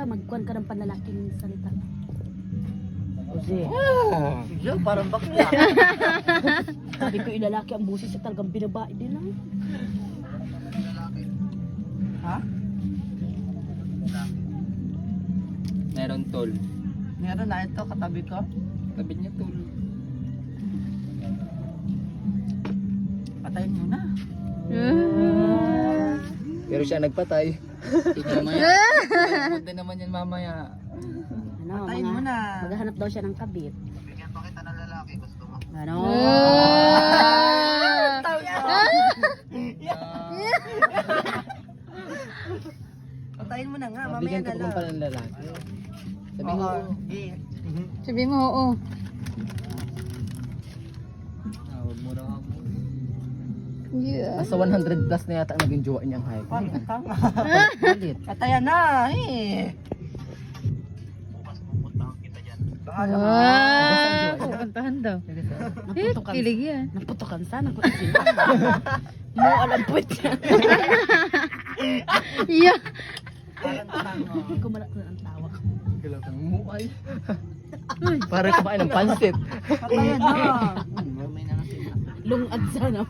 magkuhan ka ng panlalaking salita. Kasi, Yo, parang bakla. Sabi ko ilalaki ang busis at talagang binabae din lang. Ha? meron tol. Meron na ito katabi ko. Tabi niya tol. Patayin mo na. Pero siya nagpatay. Mamaya. Punta naman yan mamaya. Ano, Patayin mo na. maghahanap daw siya ng kabit. Bigyan pa kita ng lalaki, gusto mo. Ano? Patayin mo na nga, mamaya Bigyan na ko lang. pa pala ng lalaki. Sabi mo, Sabi mo, oo. wag mo raw ako. Yeah. Nasa 100 plus na yata ang naging jowa niyang hype. Tama. Galit. Patayan na, eh. Bahala ka. Wow! Pupuntahan daw. Naputukan. Kilig yan. Naputukan sana ko isin. Mo alam po niya. Yeah. Hindi ko malak na ang tawa ko. Galaw kang muay. Parang kumain ng pansit. Patayan na. May na lang sila. Lungad sana.